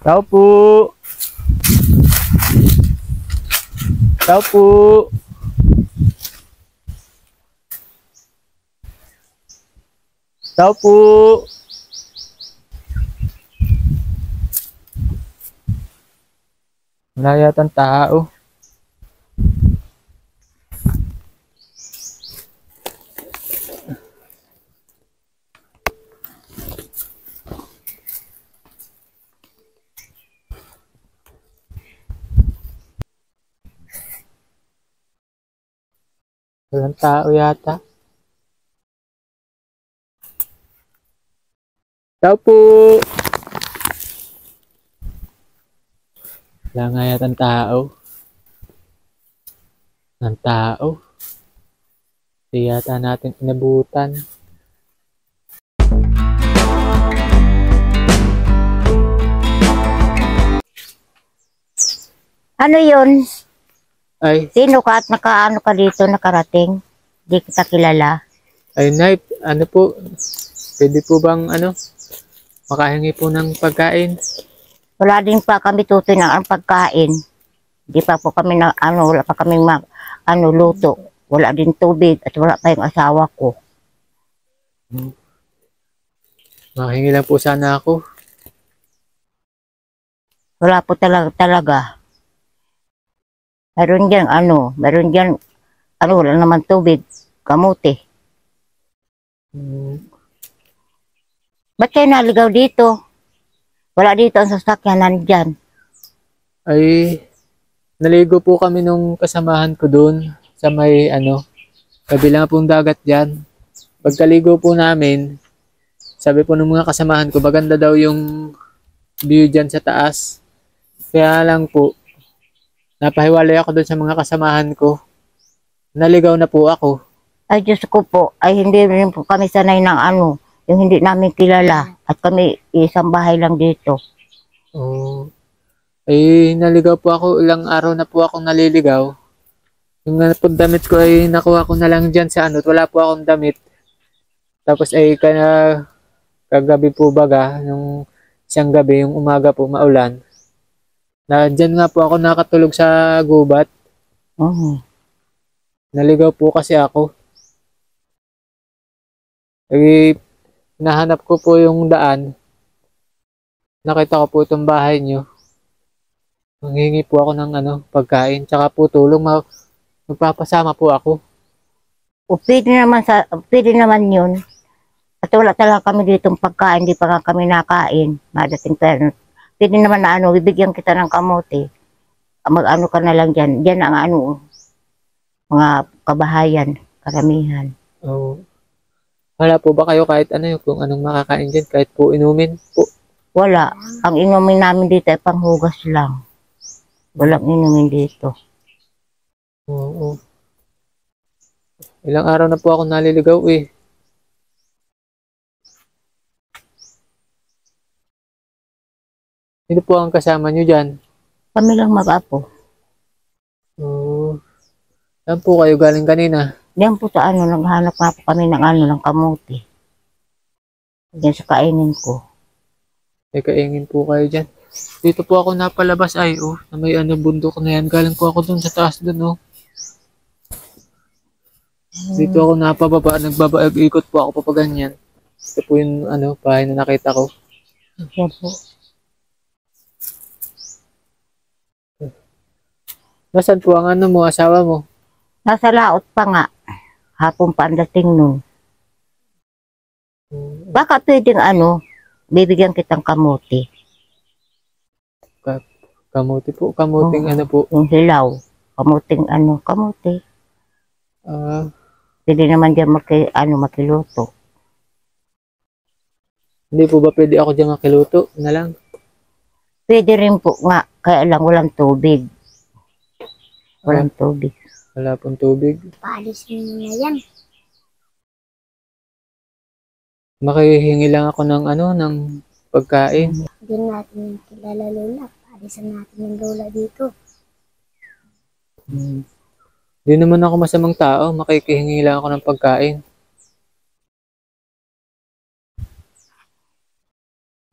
Tao po. Tao po. Tao po. Wala yatang tao. Walang tao yata. Tao po. Wala nga yatang tao. Walang tao. Hindi yata natin inabutan. Ano yun? Ay, Sino ka at nakaano ka dito, nakarating? Di kita kilala. ay Nay, ano po? Pwede po bang makahingi po ng pagkain? Wala din pa kami tutoy ng ang pagkain. Di pa po kami na wala pa kami luto. Wala din tubig at wala pa yung asawa ko. Makahingi lang po sana ako. Wala po talaga. Meron dyan, wala naman tubig, kamuti. Ba't kayo naligaw dito? Wala dito ang sasakyan, nandyan. Ay, naligo po kami nung kasamahan ko doon sa may kabilang pong dagat dyan. Pagkaligo po namin, sabi po ng mga kasamahan ko, maganda daw yung view dyan sa taas. Kaya lang po, napahiwalay ako doon sa mga kasamahan ko. Naligaw na po ako. Ay, Diyos ko po, ay hindi rin po kami sanay ng yung hindi namin kilala. At kami isang bahay lang dito. Oh. Ay, naligaw po ako. Ilang araw na po akong naliligaw. Yung damit ko ay nakuha ko na lang dyan sa wala po akong damit. Tapos ay kagabi po baga, yung isang gabi, yung umaga po maulan. Dyan nga po ako nakatulog sa gubat. Naligaw po kasi ako. Eh, nahanap ko po yung daan. Nakita ko po itong bahay nyo. Manghingi po ako ng pagkain. Tsaka po tulong. Magpapasama po ako. O pwede naman yun. At wala talaga kami ditong pagkain, di pa nga kami nakain. Madating pero pwede naman na bibigyan kita ng kamote. Mag ka na lang dyan. Dyan ang mga kabahayan, karamihan. Oh. Wala po ba kayo kahit kung anong makakain dyan? Kahit po inumin po? Wala. Ang inumin namin dito ay panghugas lang. Walang inumin dito. Oo. Ilang araw na po ako naliligaw eh. Sino po ang kasama nyo dyan? Kami lang mag-apo. Oo. Saan po kayo galing kanina? Diyan po sa naghanap nga po kami ng kamote. Diyan sa kainin ko. May kaingin po kayo dyan. Dito po ako napalabas ay na may bundok na yan. Galing po ako dun sa taas dun Dito ako napababa, ikot po ako papaganyan. Ito po yung bahay na nakita ko. Diyan po. Nasaan po ang mo, asawa mo? Nasa laot pa nga. Hapon pa ang dating nun. Baka pwedeng bibigyan kitang kamote. Kamote po, kamuting po? Yung hilaw. Kamuting kamote. Pwede naman dyan makiluto. Hindi po ba pwede ako dyan makiluto na lang? Pwede rin po nga, kaya lang walang tubig. Walang tubig. Wala pong tubig. Paalisin niya yan. Makihingi lang ako ng ng pagkain. Hindi natin kilala lola. Paalisan natin yung lola dito. Hindi naman ako masamang tao. Makikihingi lang ako ng pagkain.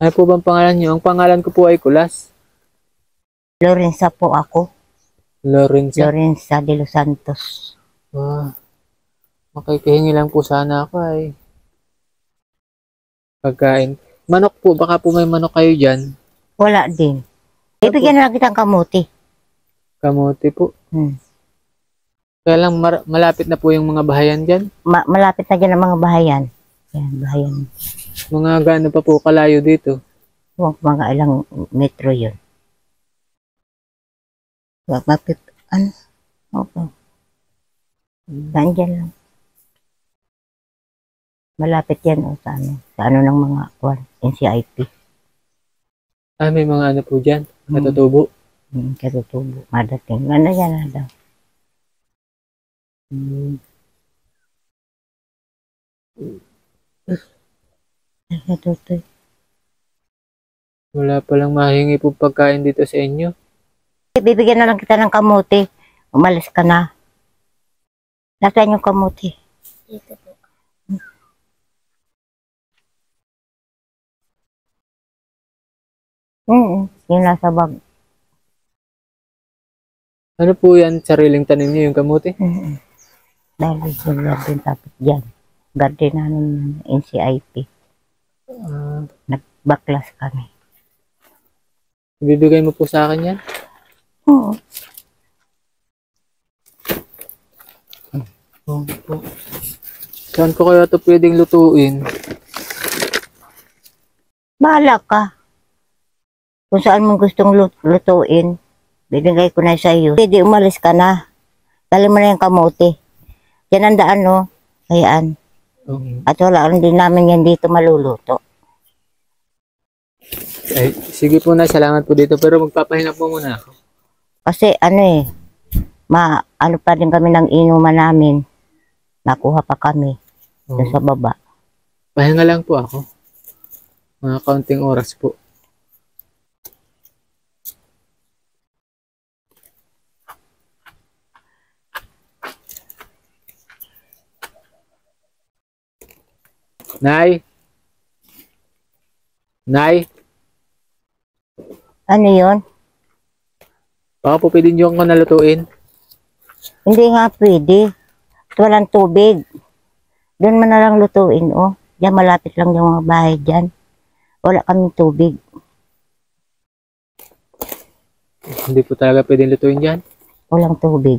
Ano po bang pangalan niyo? Ang pangalan ko po ay Kulas. Lorenza po ako. Lorenzo. Lorenza de los Santos. Ah, makikihingi lang po sana ako ay pagkain. Manok po, baka po may manok kayo dyan. Wala din. Ibigyan na lang kitang kamuti. Kamote po. Hmm. Kaya lang malapit na po yung mga bahayan dyan. Malapit na dyan ang mga bahayan. Yan, bahayan. Mga gaano pa po kalayo dito. Mga ilang metro yun. Ano? Okay. Nandyan lang. Malapit yan sa ano. Sa ano ng mga NCIP. Ah, may mga ano po dyan. Natutubo. Katutubo. Madating. Ano yan na daw? Katutoy. Wala palang mahingi po pagkain dito sa inyo. Bibigyan na lang kita ng kamuti. Umalis ka na. Nasaan yung kamuti? Dito po. Yung nasa bag. Ano po yan? Sariling tanim niyo yung kamote? Dahil yung garden tapos dyan. Garden namin yung NCIP. Nagbaklas kami. Ibibigay mo po sa akin yan? Oo. Oo po. Saan ko kaya ito pwedeng lutuin? Bahala ka. Kung saan mo gustong lutuin, bibigay ko na sa iyo. Pwede umalis ka na. Dali mo na yung kamote. Yan ang daan, no? Hayaan. At wala rin din namin yan dito maluluto. Ay, sige po na, salamat po dito. Pero magpapahinga po muna ako. Kasi ano ano pa din kami ng inuman namin. Nakuha pa kami dun sa baba. Pahinga lang po ako. Mga kaunting oras po. Nay? Nay? Ano yun? Baka po pwede nyo ako nalutuin. Hindi nga pwede. At walang tubig. Doon man na lang lutuin, oh. Diyan malapit lang yung mga bahay dyan. Wala kaming tubig. Hindi po talaga pwedeng lutuin dyan. Walang tubig.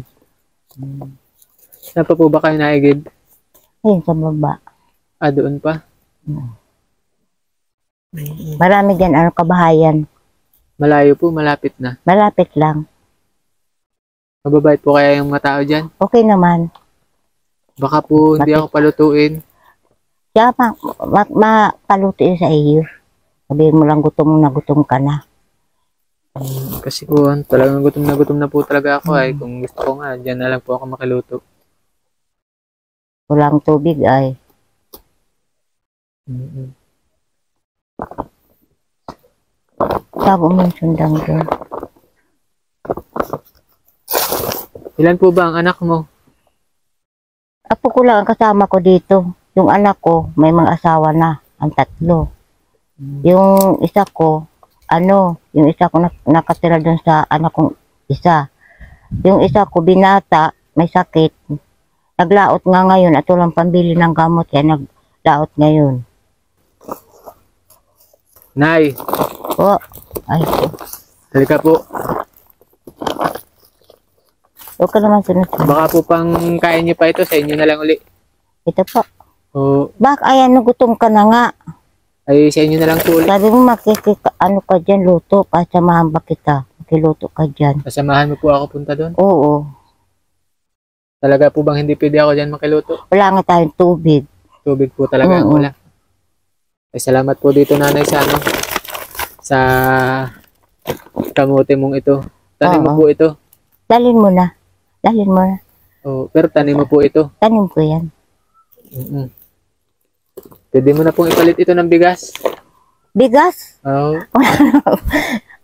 Saan pa po ba kayo naigib? Ayun sa baba. Ah, doon pa? Marami dyan, kabahayan. Malayo po, malapit na. Malapit lang. Mababait po kaya yung mga tao dyan? Okay naman. Baka po hindi ako palutuin. Kaya mapaluto yun sa iyo. Sabihin mo lang gutom na gutom ka na. Kasi po, talagang gutom na po talaga ako ay. Kung gusto ko nga, dyan na lang po ako makiluto. Walang tubig ay. Sabi mo yung sundang doon. Ilan po ba ang anak mo? Apo ko lang ang kasama ko dito. Yung anak ko, may mga asawa na. Ang 3. Yung isa ko, yung isa ko nakatira doon sa anak kong isa. Yung isa ko, binata, may sakit. Naglaot nga ngayon at walang pambili ng gamot kaya naglaot ngayon. Nay, Oh, ay po. halika po. Huwag ka naman sunod-sunod. Baka po pang kain niyo pa ito, sa inyo na lang uli. Ito po. O, Bak, ayan, gutom ka na nga. ay sa inyo na lang po uli. Sabi mo, ka dyan, luto. Kasamahan ba kita? Makiluto ka dyan. Kasamahan mo po ako punta doon. Oo. Talaga po bang hindi pwede ako dyan makiluto? Wala nga tayong tubig. Tubig po talaga ang wala. Ay, salamat po dito nanay sa sa kamote mong ito. Tanim mo po ito. Dalhin mo na. Dalhin mo na. Oh, pero tanim mo po ito. Tanim ko yan. Pwede mo na pong ipalit ito ng bigas. Bigas? Oh.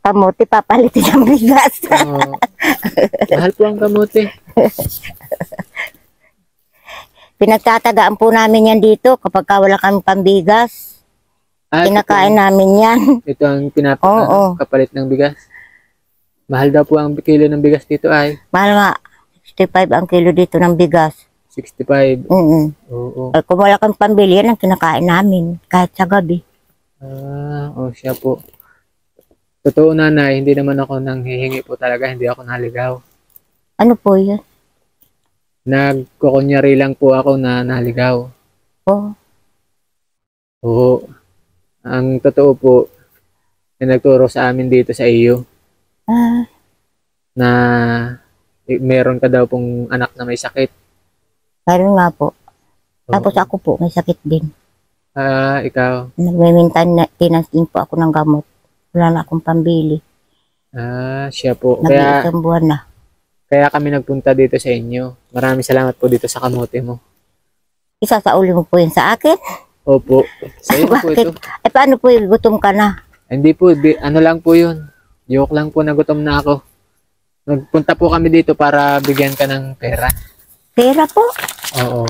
Kamote, papalitin ng bigas. Oh. Mahal po ang kamote. Pinagtatagaan po namin yan dito kapag wala kami pambigas. Kinakain namin yan. Ito ang Oo. kapalit ng bigas. Mahal daw po ang kilo ng bigas dito ay Mahal nga. 65 ang kilo dito ng bigas. 65. Oo. Kung wala kang pambili, yan ang kinakain namin. Kahit sa gabi. Siya po. Totoo nanay, hindi naman ako nang hihingi po talaga, hindi ako naligaw. Ano po yun? Nagkukunyari lang po ako na naligaw. Oh. Oo. Ang totoo po, na nagturo sa amin dito sa iyo na meron ka daw pong anak na may sakit. Meron nga po. Oo. Tapos ako po, may sakit din. Ikaw? Nagme-maintenance din po ako ng gamot. Wala na akong pambili. Siya po. Nag-iisang buwan na. Kaya kami nagpunta dito sa inyo. Maraming salamat po dito sa kamote mo. Isasauli mo po yun sa akin? Opo. Sa iyo po ito. Paano po yung gutom ka na? Hindi po, ano lang po yun. Joke lang po, nagutom na ako. Nagpunta po kami dito para bigyan ka ng pera. Pera po? Oo.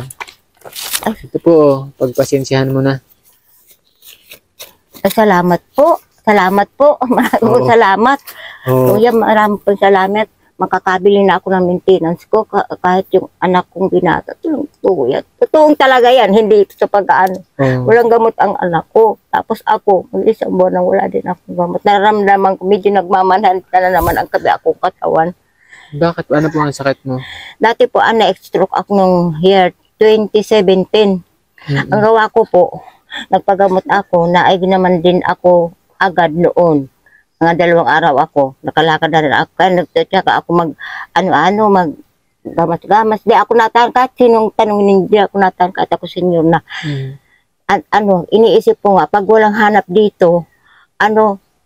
Ito po, pagpasensyahan mo na. Salamat po. Salamat po. Maraming salamat. Oo. Kuya, maraming po salamat. Makakabili na ako ng maintenance ko kahit yung anak kong binata. Kuya, totoong talaga yan. Hindi ito sa pag-ano. Walang gamot ang anak ko. Tapos ako, mag-isang buwan nang wala din akong gamot. Naramdaman ko, medyo nagmamanhan na naman ang kabi akong katawan. Bakit? Ano po ang sakit mo? Dati po, na-stroke ako nung year 2017. Ang gawa ko po, nagpagamot ako, naay naman din ako agad noon. Mga 2 araw ako, nakalakad na rin ako. Kaya nagtataka ako mag gamas-gamas. Di ako natangkat, sinong tanongin, hindi ako natangkat, ako senior na. Iniisip ko nga, pag walang hanap dito,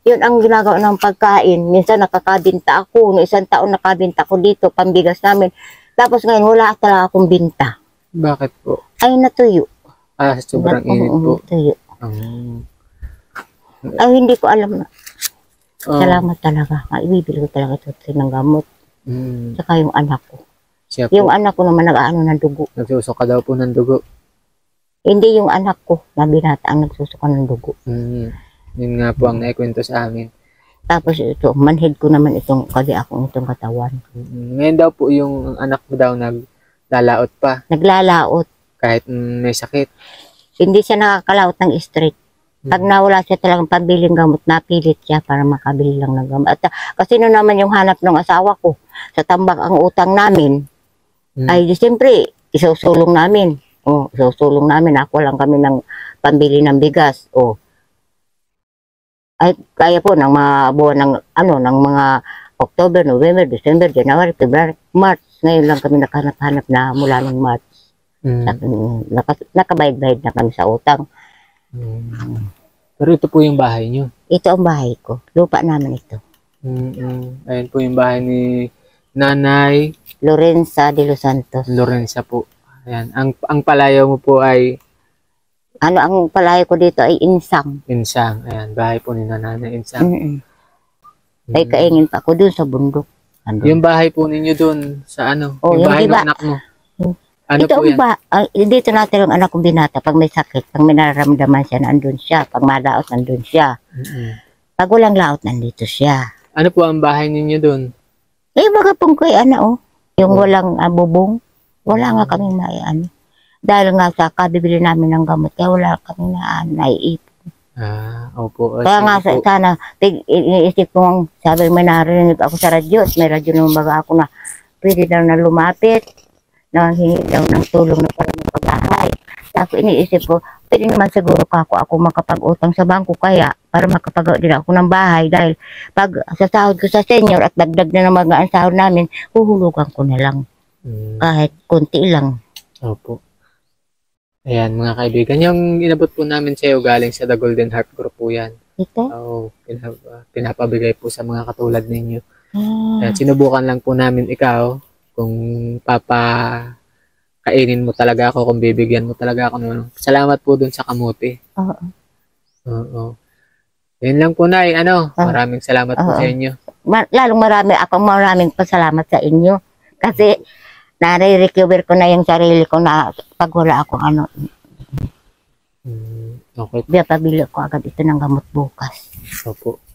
yun ang ginagawa ng pagkain. Minsan nakakabinta ako, no, 1 taon nakabinta ko dito, pambigas namin. Tapos ngayon, wala talaga akong binta. Bakit po? Ay, natuyo. Sobrang init po. Natuyo. Ay, hindi ko alam na. Salamat talaga. Ibibili ko talaga ito ng gamot. Saka yung anak ko. Siya po. Yung anak ko naman nag-aano ng dugo. Nagsusok ka daw po ng dugo. Hindi yung anak ko na binata ang nagsusuka ng dugo. Yun nga po ang naikwento sa amin. Tapos ito, manhid ko naman itong itong katawan. Ngayon daw po yung anak mo daw naglalaot pa. Naglalaot. Kahit may sakit. Hindi siya nakakalaot ng straight. Pag nawala siya talagang pambiling gamot, napilit siya para makabili lang ng gamot. At kasi no naman yung hanap ng asawa ko, sa tambak ang utang namin, ay siyempre, isusulong namin. Isusulong namin. Ako lang kami ng pambili ng bigas. Ay, kaya po ng mga buwan ng mga October, November, December, January, February, March. Ngayon lang kami nakahanap-hanap na mula ng March. Nakabayad-bayad na kami sa utang. Pero ito po yung bahay nyo. Ito ang bahay ko. Lupa namin ito. Ayan po yung bahay ni Nanay Lorenza de Los Santos. Lorenza po. Ayan. Ang palayaw mo po ay ang palayo ko dito ay Insang. Insang. Ayan. Bahay po ni Nanay Insang. Ay kaingin pa ako dun sa bundok. Yung bahay po ninyo dun sa yung yung bahay ng diba? anak mo. Ano Ito po yan? dito natin yung anak kong binata. Pag may sakit, pag may nararamdaman siya, nandun siya. Pag malaot, nandun siya. Pag walang laot, nandito siya. Ano po ang bahay ninyo dun? Baga pong kay yung walang bubong, wala nga kami dahil nga sa kabibili namin ng gamot, kaya wala kami naiipon. Opo. Kaya nga sana, iniisip ko, sabi may narinig ako sa radyo, may radyo naman baga ako na pwede daw na lumapit, nanghingi daw ng tulong na para magpagahay. Tapos iniisip ko, pwede naman siguro ako makapag-utang sa bangko kaya para makapagawa din ako ng bahay dahil pag sasahod ko sa senior at dagdag na naman ang sahod namin, huhulugan ko na lang. Kahit konti lang. Opo. Ayan mga kaibigan, yung inabot po namin sa iyo galing sa The Golden Heart Group po yan. Ito? Pinapabigay po sa mga katulad ninyo. At sinubukan lang po namin ikaw kung kainin mo talaga ako, kung bibigyan mo talaga ako. Salamat po dun sa kamote. Oo. Yun lang po, Nay. Maraming salamat po sa inyo. Maraming pasalamat sa inyo. Kasi nare-recover ko na yung sarili ko na pag wala akong Okay. Biya pabili ko agad ito ng gamot bukas. Opo.